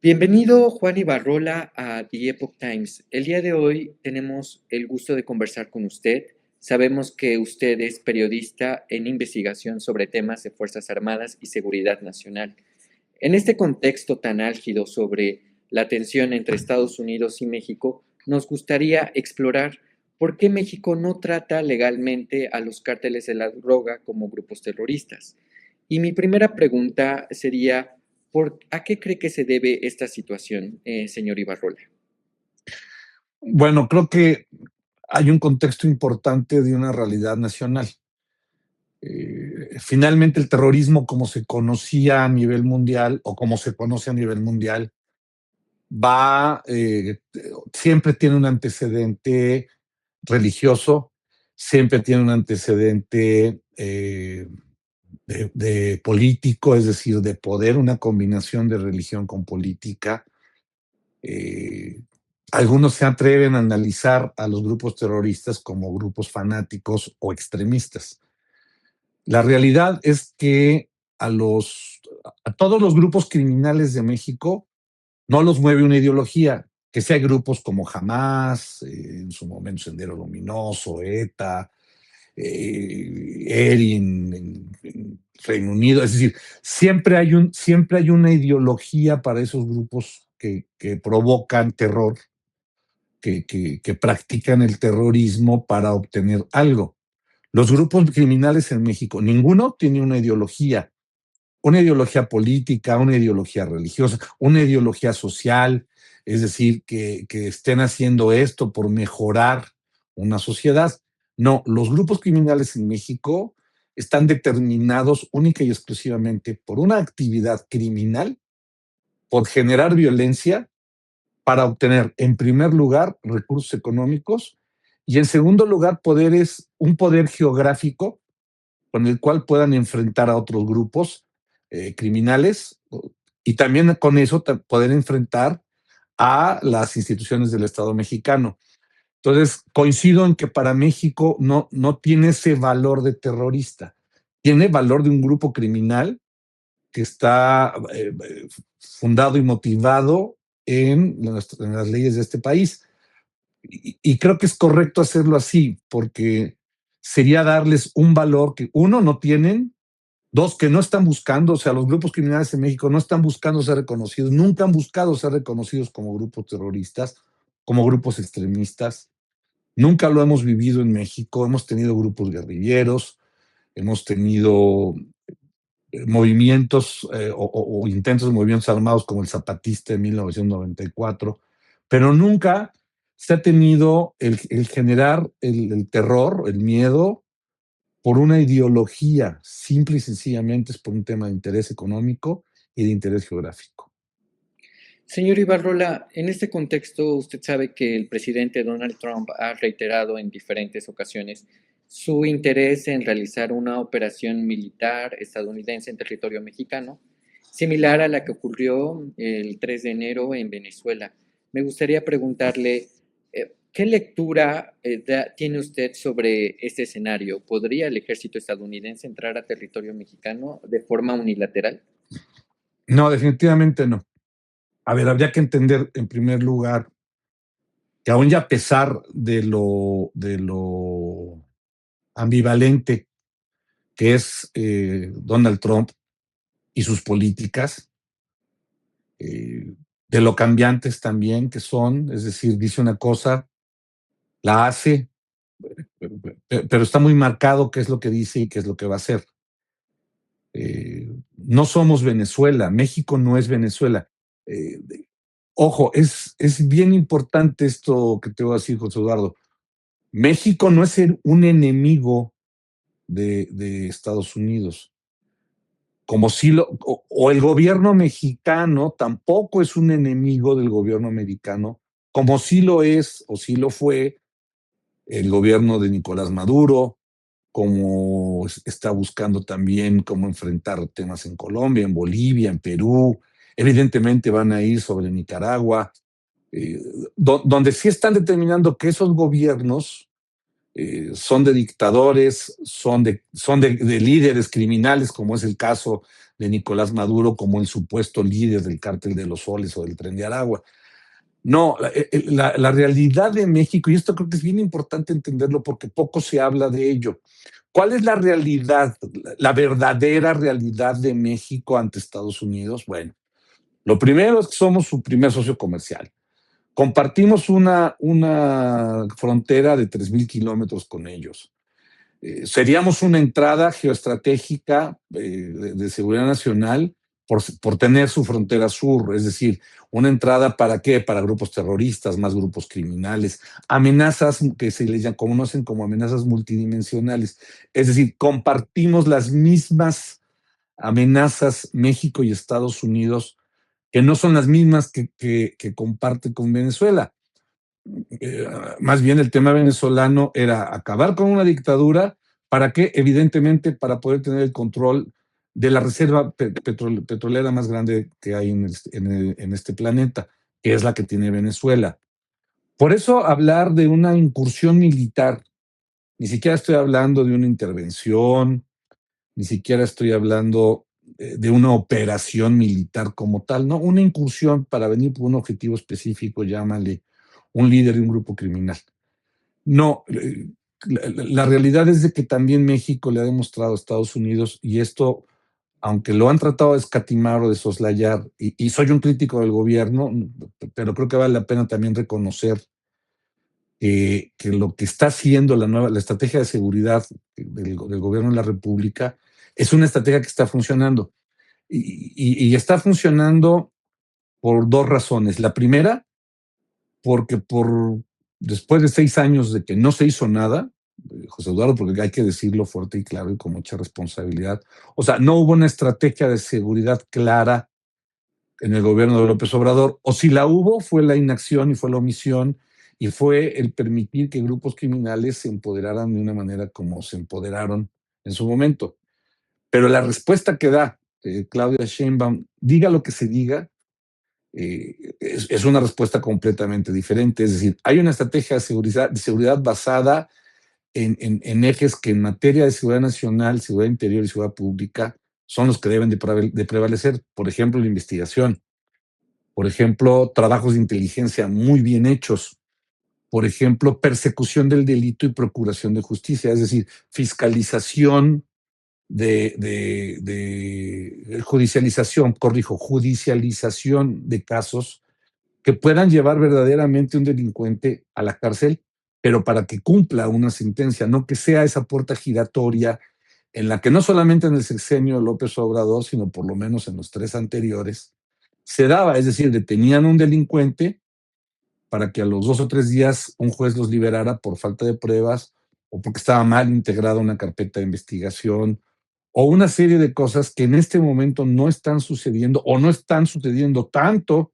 Bienvenido Juan Ibarrola a The Epoch Times. El día de hoy tenemos el gusto de conversar con usted. Sabemos que usted es periodista en investigación sobre temas de Fuerzas Armadas y Seguridad Nacional. En este contexto tan álgido sobre la tensión entre Estados Unidos y México, nos gustaría explorar por qué México no trata legalmente a los cárteles de la droga como grupos terroristas. Y mi primera pregunta sería, ¿a qué cree que se debe esta situación, señor Ibarrola? Bueno, creo que hay un contexto importante de una realidad nacional. Finalmente, el terrorismo, como se conocía a nivel mundial o como se conoce a nivel mundial, siempre tiene un antecedente religioso, siempre tiene un antecedente de político, es decir, de poder, una combinación de religión con política. Eh, Algunos se atreven a analizar a los grupos terroristas como grupos fanáticos o extremistas. La realidad es que a todos los grupos criminales de México no los mueve una ideología, que sea grupos como Hamas, en su momento Sendero Luminoso, ETA, ERI en Reino Unido. Es decir, siempre hay una ideología para esos grupos que provocan terror, que practican el terrorismo para obtener algo. Los grupos criminales en México, ninguno tiene una ideología política, una ideología religiosa, una ideología social, es decir, que estén haciendo esto por mejorar una sociedad. No, los grupos criminales en México están determinados única y exclusivamente por una actividad criminal, por generar violencia para obtener, en primer lugar, recursos económicos y, en segundo lugar, un poder geográfico con el cual puedan enfrentar a otros grupos criminales y también con eso poder enfrentar a las instituciones del Estado mexicano. Entonces, coincido en que para México no tiene ese valor de terrorista, tiene valor de un grupo criminal que está fundado y motivado en las leyes de este país. Y creo que es correcto hacerlo así, porque sería darles un valor que, uno, no tienen, dos, que no están buscando. O sea, los grupos criminales en México no están buscando ser reconocidos, nunca han buscado ser reconocidos como grupos terroristas, como grupos extremistas. Nunca lo hemos vivido en México. Hemos tenido grupos guerrilleros, hemos tenido movimientos o intentos de movimientos armados como el Zapatista en 1994, pero nunca se ha tenido el generar el terror, el miedo, por una ideología. Simple y sencillamente es por un tema de interés económico y de interés geográfico. Señor Ibarrola, en este contexto usted sabe que el presidente Donald Trump ha reiterado en diferentes ocasiones su interés en realizar una operación militar estadounidense en territorio mexicano, similar a la que ocurrió el 3 de enero en Venezuela. Me gustaría preguntarle, ¿qué lectura tiene usted sobre este escenario? ¿Podría el ejército estadounidense entrar a territorio mexicano de forma unilateral? No, definitivamente no. A ver, habría que entender en primer lugar que aún ya a pesar de lo ambivalente que es Donald Trump y sus políticas, eh, de lo cambiantes también que son, es decir, dice una cosa, la hace, pero está muy marcado qué es lo que dice y qué es lo que va a hacer. No somos Venezuela, México no es Venezuela. Eh, Ojo, es bien importante esto que te voy a decir, José Eduardo. México no es un enemigo de Estados Unidos, como si o el gobierno mexicano tampoco es un enemigo del gobierno americano, como si lo es o si lo fue el gobierno de Nicolás Maduro, como está buscando también cómo enfrentar temas en Colombia, en Bolivia, en Perú. Evidentemente van a ir sobre Nicaragua, eh, donde sí están determinando que esos gobiernos son de dictadores, son de líderes criminales, como es el caso de Nicolás Maduro como el supuesto líder del cártel de los Soles o del Tren de Aragua. No, la realidad de México, y esto creo que es bien importante entenderlo porque poco se habla de ello. ¿Cuál es la realidad, la verdadera realidad de México ante Estados Unidos? Bueno, lo primero es que somos su primer socio comercial. Compartimos una frontera de 3,000 kilómetros con ellos. Seríamos una entrada geoestratégica de seguridad nacional por tener su frontera sur, es decir, una entrada para qué, para grupos terroristas, más grupos criminales, amenazas que se les conocen como amenazas multidimensionales, es decir, compartimos las mismas amenazas México y Estados Unidos, que no son las mismas que comparte con Venezuela. Eh, Más bien el tema venezolano era acabar con una dictadura. ¿Para qué? Evidentemente para poder tener el control de la reserva petrolera más grande que hay en este planeta, que es la que tiene Venezuela. Por eso hablar de una incursión militar, ni siquiera estoy hablando de una intervención, ni siquiera estoy hablando de una operación militar como tal, no, una incursión para venir por un objetivo específico, llámale un líder de un grupo criminal. No, la realidad es de que también México le ha demostrado a Estados Unidos, y esto, aunque lo han tratado de escatimar o de soslayar, y soy un crítico del gobierno, pero creo que vale la pena también reconocer que lo que está haciendo la estrategia de seguridad del gobierno de la República es una estrategia que está funcionando. Y está funcionando por dos razones. La primera, porque después de 6 años de que no se hizo nada, José Eduardo, porque hay que decirlo fuerte y claro y con mucha responsabilidad, o sea, no hubo una estrategia de seguridad clara en el gobierno de López Obrador, o si la hubo, fue la inacción y fue la omisión, y fue el permitir que grupos criminales se empoderaran de una manera como se empoderaron en su momento. Pero la respuesta que da Claudia Sheinbaum, diga lo que se diga, es una respuesta completamente diferente. Es decir, hay una estrategia de seguridad basada en ejes que en materia de seguridad nacional, seguridad interior y seguridad pública son los que deben de prevalecer. Por ejemplo, la investigación. Por ejemplo, trabajos de inteligencia muy bien hechos. Por ejemplo, persecución del delito y procuración de justicia, es decir, fiscalización judicialización de casos que puedan llevar verdaderamente un delincuente a la cárcel, pero para que cumpla una sentencia, no que sea esa puerta giratoria en la que no solamente en el sexenio de López Obrador, sino por lo menos en los 3 anteriores, se daba, es decir, detenían a un delincuente para que a los 2 o 3 días un juez los liberara por falta de pruebas o porque estaba mal integrada una carpeta de investigación o una serie de cosas que en este momento no están sucediendo o no están sucediendo tanto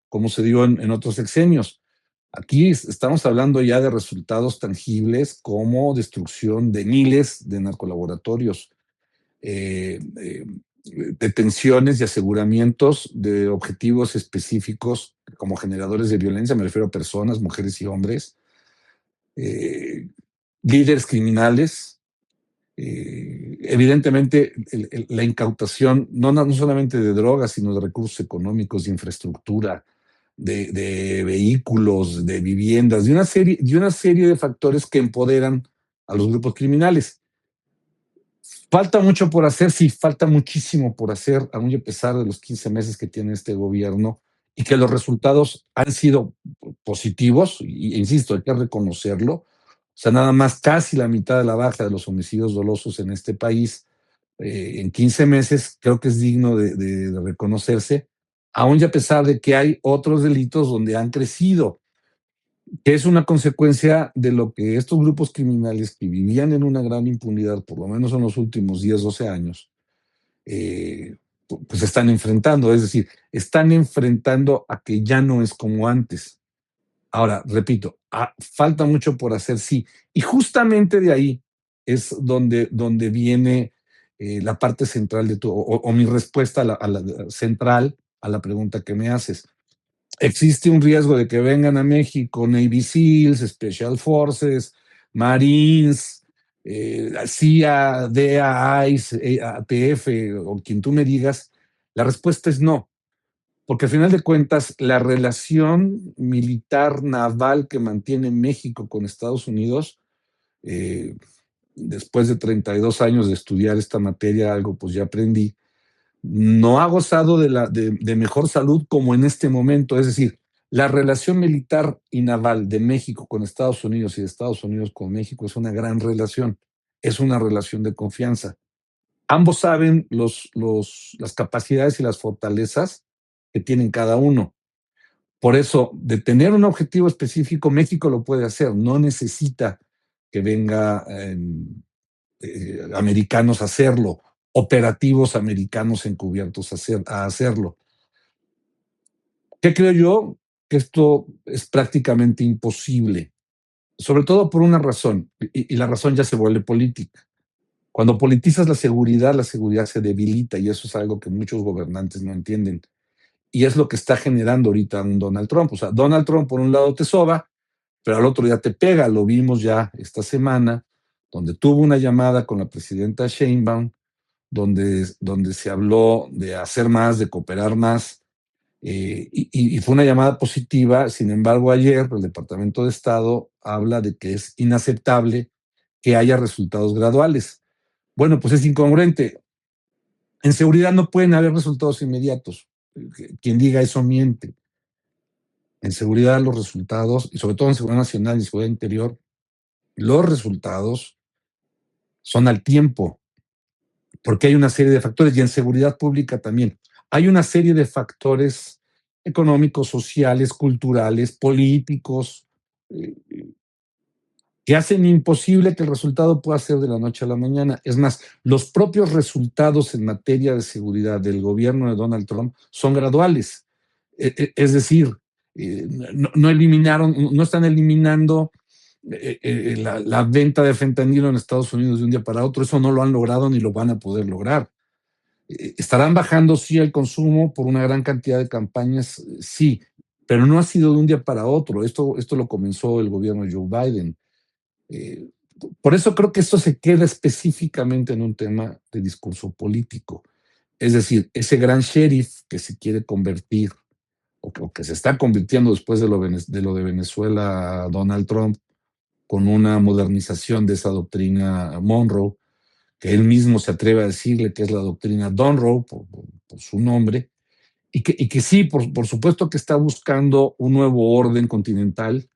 como se dio en otros sexenios. Aquí estamos hablando ya de resultados tangibles como destrucción de miles de narcolaboratorios, eh, eh, detenciones y aseguramientos de objetivos específicos como generadores de violencia, me refiero a personas, mujeres y hombres, eh, líderes criminales, evidentemente la incautación no solamente de drogas, sino de recursos económicos, de infraestructura, de vehículos, de viviendas, de una serie de factores que empoderan a los grupos criminales. Falta mucho por hacer, sí, falta muchísimo por hacer, aún y a pesar de los 15 meses que tiene este gobierno y que los resultados han sido positivos, y insisto, hay que reconocerlo. O sea, nada más casi la mitad de la baja de los homicidios dolosos en este país en 15 meses, creo que es digno de reconocerse, aún y a pesar de que hay otros delitos donde han crecido, que es una consecuencia de lo que estos grupos criminales que vivían en una gran impunidad, por lo menos en los últimos 10, 12 años, eh, pues están enfrentando. Es decir, están enfrentando a que ya no es como antes. Ahora, repito, falta mucho por hacer, sí. Y justamente de ahí es donde viene la parte central de o mi respuesta a la central a la pregunta que me haces. Existe un riesgo de que vengan a México Navy SEALs, Special Forces, Marines, CIA, DEA, ICE, ATF o quien tú me digas, la respuesta es no. Porque al final de cuentas, la relación militar naval que mantiene México con Estados Unidos, eh, después de 32 años de estudiar esta materia, algo pues ya aprendí, no ha gozado de mejor salud como en este momento. Es decir, la relación militar y naval de México con Estados Unidos y de Estados Unidos con México es una gran relación, es una relación de confianza. Ambos saben las capacidades y las fortalezas que tienen cada uno. Por eso, de tener un objetivo específico, México lo puede hacer, no necesita que venga americanos a hacerlo, operativos americanos encubiertos a hacerlo. ¿Qué creo yo? Que esto es prácticamente imposible, sobre todo por una razón, y la razón ya se vuelve política. Cuando politizas la seguridad se debilita, y eso es algo que muchos gobernantes no entienden. Y es lo que está generando ahorita un Donald Trump. O sea, Donald Trump por un lado te soba, pero al otro día te pega. Lo vimos ya esta semana, donde tuvo una llamada con la presidenta Sheinbaum, donde se habló de hacer más, de cooperar más, y fue una llamada positiva. Sin embargo, ayer el Departamento de Estado habla de que es inaceptable que haya resultados graduales. Bueno, pues es incongruente. En seguridad no pueden haber resultados inmediatos. Quien diga eso miente. En seguridad los resultados, y sobre todo en seguridad nacional y seguridad interior, los resultados son al tiempo, porque hay una serie de factores, y en seguridad pública también. Hay una serie de factores económicos, sociales, culturales, políticos, eh, que hacen imposible que el resultado pueda ser de la noche a la mañana. Es más, los propios resultados en materia de seguridad del gobierno de Donald Trump son graduales. Es decir, no eliminaron, no están eliminando la venta de fentanilo en Estados Unidos de un día para otro. Eso no lo han logrado ni lo van a poder lograr. Estarán bajando, sí, el consumo por una gran cantidad de campañas, sí, pero no ha sido de un día para otro. Esto lo comenzó el gobierno de Joe Biden. Eh, por eso creo que esto se queda específicamente en un tema de discurso político. Es decir, ese gran sheriff que se quiere convertir o que se está convirtiendo después de lo de Venezuela, Donald Trump, con una modernización de esa doctrina Monroe, que él mismo se atreve a decirle que es la doctrina Donroe por su nombre, y que sí, por supuesto que está buscando un nuevo orden continental.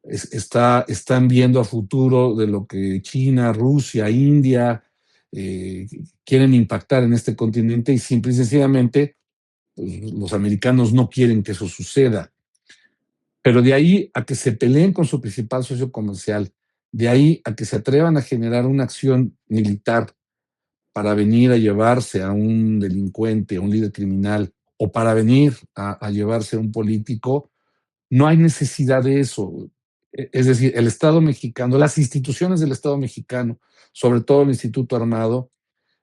Están viendo a futuro de lo que China, Rusia, India quieren impactar en este continente, y simple y sencillamente pues, los americanos no quieren que eso suceda. Pero de ahí a que se peleen con su principal socio comercial, de ahí a que se atrevan a generar una acción militar para venir a llevarse a un delincuente, a un líder criminal, o para venir a llevarse a un político, no hay necesidad de eso. Es decir, el Estado mexicano, las instituciones del Estado mexicano, sobre todo el Instituto Armado,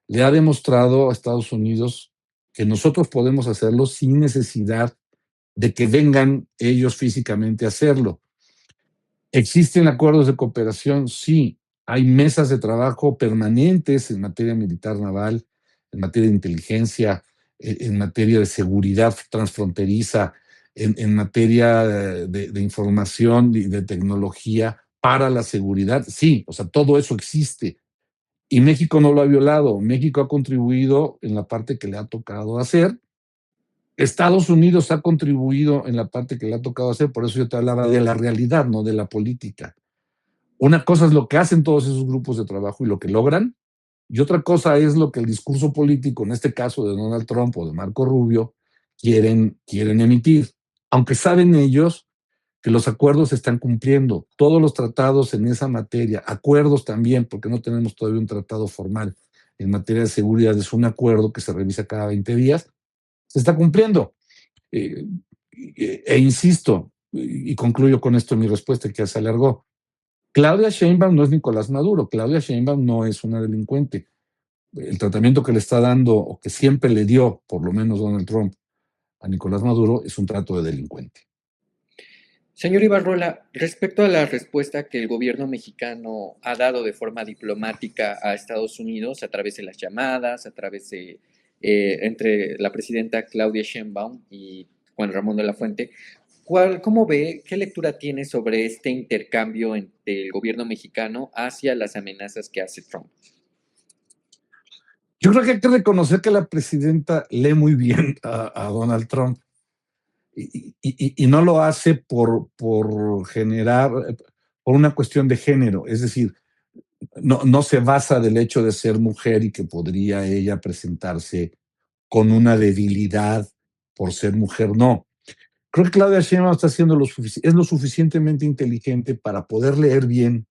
le ha demostrado a Estados Unidos que nosotros podemos hacerlo sin necesidad de que vengan ellos físicamente a hacerlo. ¿Existen acuerdos de cooperación? Sí. Hay mesas de trabajo permanentes en materia militar naval, en materia de inteligencia, en materia de seguridad transfronteriza, en materia de información y de tecnología para la seguridad. Sí, o sea, todo eso existe. Y México no lo ha violado. México ha contribuido en la parte que le ha tocado hacer. Estados Unidos ha contribuido en la parte que le ha tocado hacer. Por eso yo te hablaba de la realidad, no de la política. Una cosa es lo que hacen todos esos grupos de trabajo y lo que logran, y otra cosa es lo que el discurso político, en este caso de Donald Trump o de Marco Rubio, quieren emitir, aunque saben ellos que los acuerdos se están cumpliendo, todos los tratados en esa materia, acuerdos también, porque no tenemos todavía un tratado formal en materia de seguridad, es un acuerdo que se revisa cada 20 días, se está cumpliendo. Eh, insisto, y concluyo con esto mi respuesta que ya se alargó, Claudia Sheinbaum no es Nicolás Maduro. Claudia Sheinbaum no es una delincuente. El tratamiento que le está dando, o que siempre le dio, por lo menos Donald Trump, a Nicolás Maduro, es un trato de delincuente. Señor Ibarrola, respecto a la respuesta que el gobierno mexicano ha dado de forma diplomática a Estados Unidos a través de las llamadas, a través de entre la presidenta Claudia Sheinbaum y Juan Ramón de la Fuente, ¿cómo ve, qué lectura tiene sobre este intercambio entre el gobierno mexicano hacia las amenazas que hace Trump? Yo creo que hay que reconocer que la presidenta lee muy bien a Donald Trump y no lo hace por generar, por una cuestión de género, es decir, no se basa del hecho de ser mujer y que podría ella presentarse con una debilidad por ser mujer, no. Creo que Claudia Sheinbaum está haciendo es lo suficientemente inteligente para poder leer bien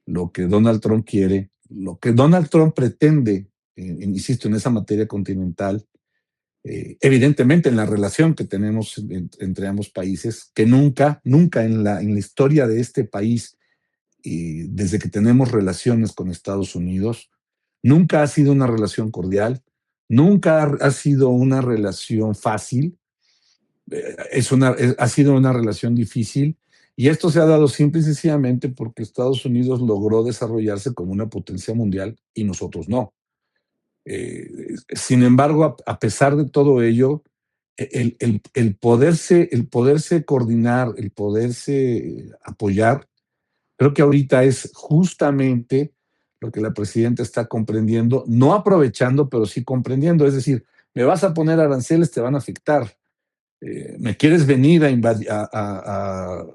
lo que Donald Trump quiere, lo que Donald Trump pretende, insisto, en esa materia continental, evidentemente en la relación que tenemos entre ambos países, que nunca en la historia de este país, desde que tenemos relaciones con Estados Unidos, nunca ha sido una relación cordial, nunca ha sido una relación fácil, ha sido una relación difícil y esto se ha dado simple y sencillamente porque Estados Unidos logró desarrollarse como una potencia mundial y nosotros no. Sin embargo, a pesar de todo ello, el poderse coordinar, el poderse apoyar, creo que ahorita es justamente lo que la presidenta está comprendiendo, no aprovechando, pero sí comprendiendo. Es decir, me vas a poner aranceles, te van a afectar. Me quieres venir a,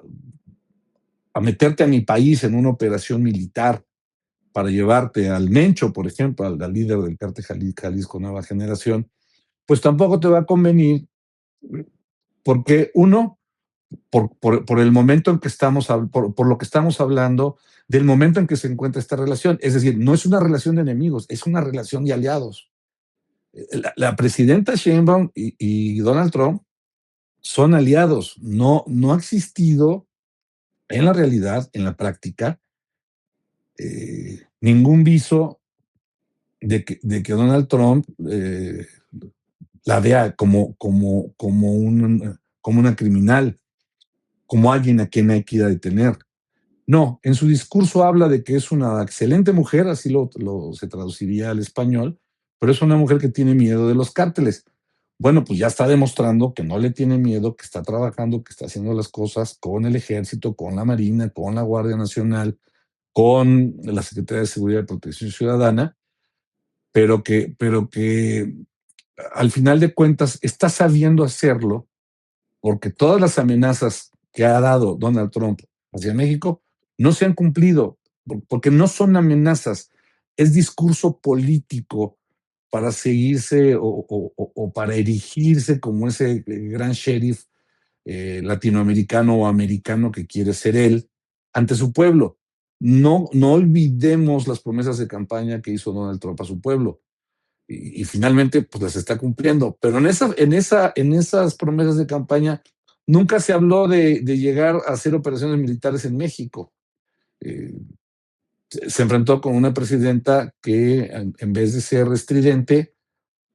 a meterte a mi país en una operación militar para llevarte al Mencho, por ejemplo, al líder del cártel Jalisco Nueva Generación, pues tampoco te va a convenir porque uno, por el momento en que estamos, por lo que estamos hablando, del momento en que se encuentra esta relación. Es decir, no es una relación de enemigos, es una relación de aliados. La presidenta Sheinbaum y Donald Trump son aliados. No ha existido en la realidad, en la práctica, ningún viso de que Donald Trump la vea como una criminal, como alguien a quien hay que ir a detener. No, en su discurso habla de que es una excelente mujer, así se traduciría al español, pero es una mujer que tiene miedo de los cárteles. Bueno, pues ya está demostrando que no le tiene miedo, que está trabajando, que está haciendo las cosas con el ejército, con la Marina, con la Guardia Nacional, con la Secretaría de Seguridad y Protección Ciudadana, pero que al final de cuentas está sabiendo hacerlo porque todas las amenazas que ha dado Donald Trump hacia México no se han cumplido, porque no son amenazas, es discurso político para seguirse o para erigirse como ese gran sheriff latinoamericano o americano que quiere ser él ante su pueblo. No olvidemos las promesas de campaña que hizo Donald Trump a su pueblo y finalmente pues las está cumpliendo. Pero en esas promesas de campaña nunca se habló de llegar a hacer operaciones militares en México. Eh, se enfrentó con una presidenta que en vez de ser estridente,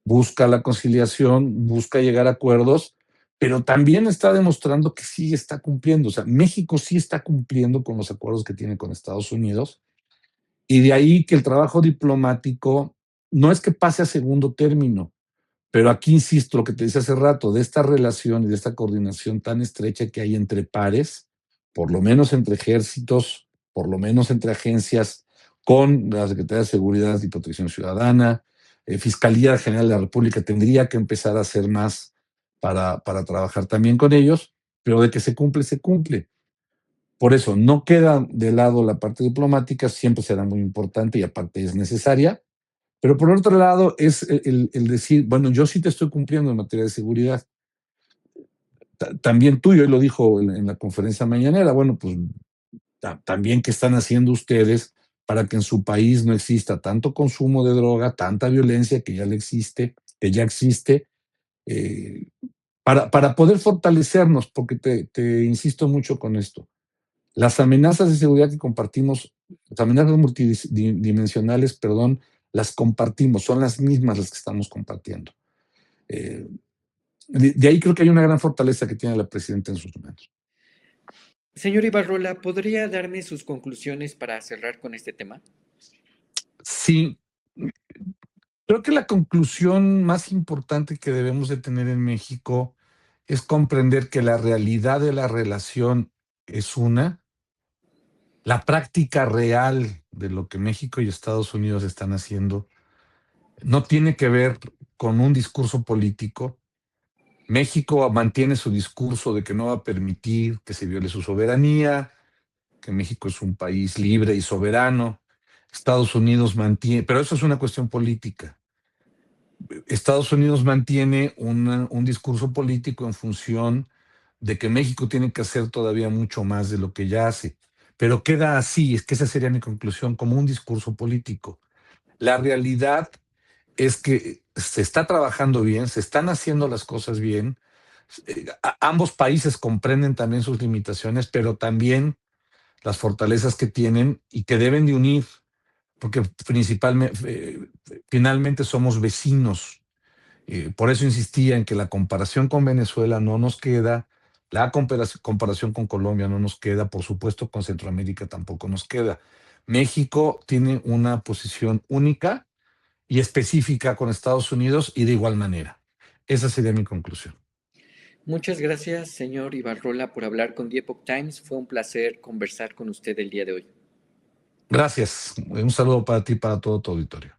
busca la conciliación, busca llegar a acuerdos, pero también está demostrando que sí está cumpliendo. O sea, México sí está cumpliendo con los acuerdos que tiene con Estados Unidos y de ahí que el trabajo diplomático no es que pase a segundo término, pero aquí insisto, lo que te decía hace rato, de esta relación y de esta coordinación tan estrecha que hay entre pares, por lo menos entre ejércitos, por lo menos entre agencias, con la Secretaría de Seguridad y Protección Ciudadana, Fiscalía General de la República tendría que empezar a hacer más para trabajar también con ellos, pero de que se cumple, se cumple. Por eso no queda de lado la parte diplomática, siempre será muy importante y aparte es necesaria, pero por otro lado es el decir, bueno, yo sí te estoy cumpliendo en materia de seguridad. También tú, y hoy lo dijo en la conferencia mañanera, bueno, pues también qué están haciendo ustedes para que en su país no exista tanto consumo de droga, tanta violencia que ya existe, eh, para poder fortalecernos, porque te insisto mucho con esto. Las amenazas de seguridad que compartimos, las amenazas multidimensionales, perdón, las compartimos, son las mismas las que estamos compartiendo. De ahí creo que hay una gran fortaleza que tiene la presidenta en sus manos. Señor Ibarrola, ¿podría darme sus conclusiones para cerrar con este tema? Sí, creo que la conclusión más importante que debemos de tener en México es comprender que la realidad de la relación es una, la práctica real de lo que México y Estados Unidos están haciendo no tiene que ver con un discurso político. México mantiene su discurso de que no va a permitir que se viole su soberanía, que México es un país libre y soberano. Estados Unidos mantiene, pero eso es una cuestión política. Estados Unidos mantiene un discurso político en función de que México tiene que hacer todavía mucho más de lo que ya hace. Pero queda así, es que esa sería mi conclusión, como un discurso político. La realidad es que se está trabajando bien, se están haciendo las cosas bien. Ambos países comprenden también sus limitaciones, pero también las fortalezas que tienen y que deben de unir, porque finalmente somos vecinos. Por eso insistía en que la comparación con Venezuela no nos queda, la comparación con Colombia no nos queda, por supuesto con Centroamérica tampoco nos queda. México tiene una posición única y específica con Estados Unidos y de igual manera. Esa sería mi conclusión. Muchas gracias, señor Ibarrola, por hablar con The Epoch Times. Fue un placer conversar con usted el día de hoy. Gracias. Un saludo para ti y para todo tu auditorio.